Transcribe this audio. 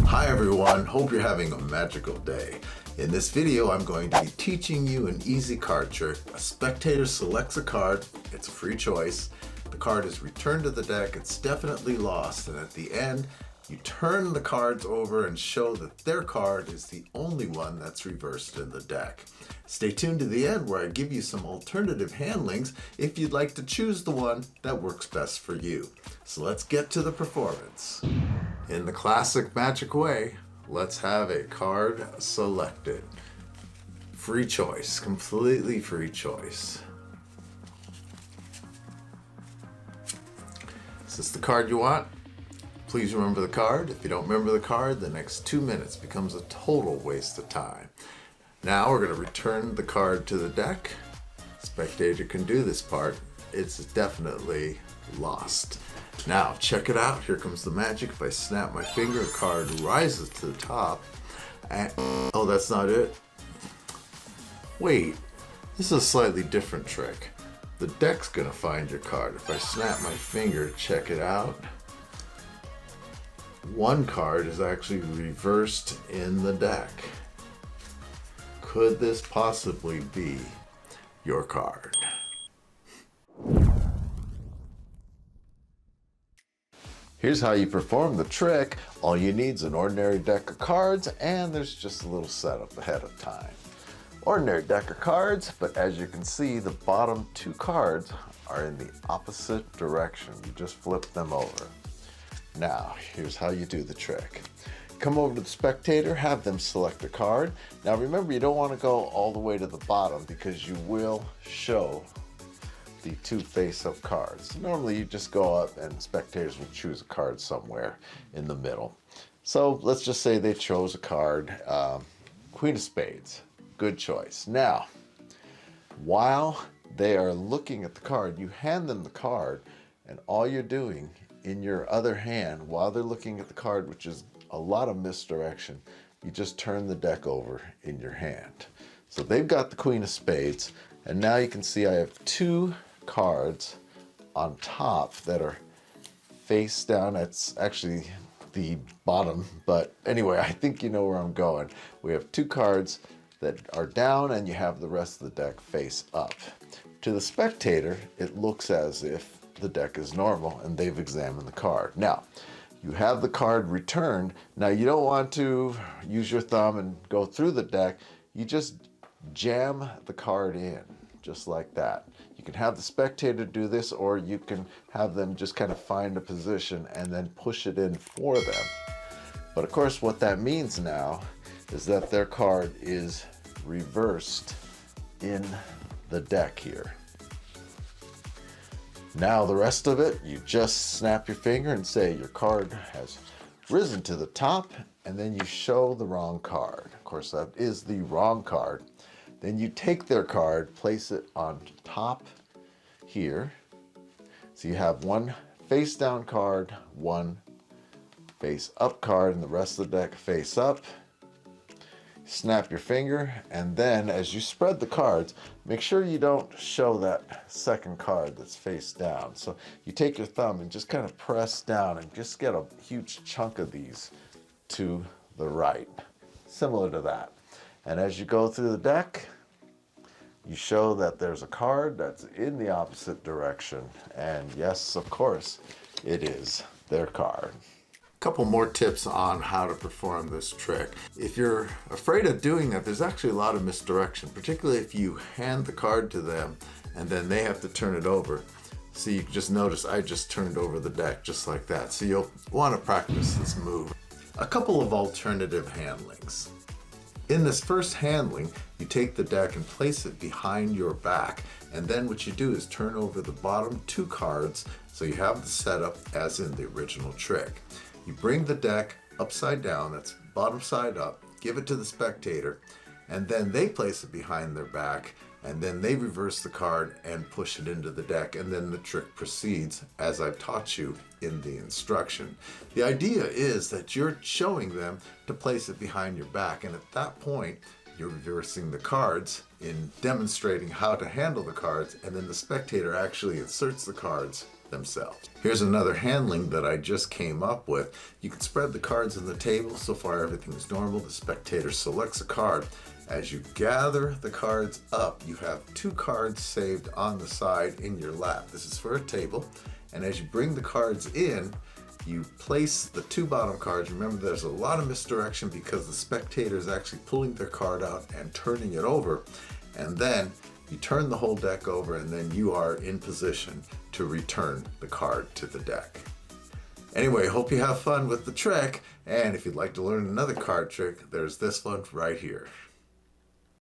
Hi everyone, hope you're having a magical day. In this video, I'm going to be teaching you an easy card trick. A spectator selects a card, it's a free choice. The card is returned to the deck, it's definitely lost, and at the end, you turn the cards over and show that their card is the only one that's reversed in the deck. Stay tuned to the end where I give you some alternative handlings if you'd like to choose the one that works best for you. So let's get to the performance. In the classic magic way, let's have a card selected. Free choice, completely free choice. Is this the card you want? Please remember the card. If you don't remember the card, the next 2 minutes becomes a total waste of time. Now we're going to return the card to the deck. Spectator can do this part. It's definitely lost. Now check it out. Here comes the magic. If I snap my finger, the card rises to the top. And, oh, that's not it. Wait, this is a slightly different trick. The deck's going to find your card. If I snap my finger, check it out. One card is actually reversed in the deck. Could this possibly be your card? Here's how you perform the trick. All you need is an ordinary deck of cards, and there's just a little setup ahead of time. Ordinary deck of cards, but as you can see, the bottom two cards are in the opposite direction. You just flip them over. Now, here's how you do the trick. Come over to the spectator, have them select a card. Now remember, you don't want to go all the way to the bottom because you will show the two face-up cards. Normally you just go up and spectators will choose a card somewhere in the middle. So let's just say they chose a card, Queen of Spades. Good choice. Now, while they are looking at the card, you hand them the card, and all you're doing in your other hand, while they're looking at the card, which is a lot of misdirection, you just turn the deck over in your hand. So they've got the Queen of Spades, and now you can see I have two cards on top that are face down. It's actually the bottom, but anyway, I think you know where I'm going. We have two cards that are down, and you have the rest of the deck face up. To the spectator, it looks as if the deck is normal and they've examined the card. Now, you have the card returned. Now, you don't want to use your thumb and go through the deck. You just jam the card in, just like that. You can have the spectator do this, or you can have them just kind of find a position and then push it in for them. But of course, what that means now is that their card is reversed in the deck here. Now the rest of it, you just snap your finger and say your card has risen to the top, and then you show the wrong card. Of course, that is the wrong card. Then you take their card, place it on top here. So you have one face down card, one face up card, and the rest of the deck face up. Snap your finger, and then as you spread the cards, make sure you don't show that second card that's face down. So you take your thumb and just kind of press down and just get a huge chunk of these to the right, similar to that. And as you go through the deck, you show that there's a card that's in the opposite direction. And yes, of course, it is their card. Couple more tips on how to perform this trick. If you're afraid of doing that, there's actually a lot of misdirection, particularly if you hand the card to them and then they have to turn it over. So you can just notice I just turned over the deck just like that. So you'll want to practice this move. A couple of alternative handlings. In this first handling, you take the deck and place it behind your back, and then what you do is turn over the bottom two cards so you have the setup as in the original trick. You bring the deck upside down, that's bottom side up, give it to the spectator, and then they place it behind their back, and then they reverse the card and push it into the deck, and then the trick proceeds as I've taught you in the instruction. The idea is that you're showing them to place it behind your back, and at that point, you're reversing the cards in demonstrating how to handle the cards, and then the spectator actually inserts the cards themselves. Here's another handling that I just came up with. You can spread the cards on the table. So far everything is normal. The spectator selects a card. As you gather the cards up, you have 2 cards saved on the side in your lap. This is for a table. And as you bring the cards in, you place the 2 bottom cards. Remember, there's a lot of misdirection because the spectator is actually pulling their card out and turning it over. And then you turn the whole deck over, and then you are in position to return the card to the deck. Anyway, hope you have fun with the trick. And if you'd like to learn another card trick, there's this one right here.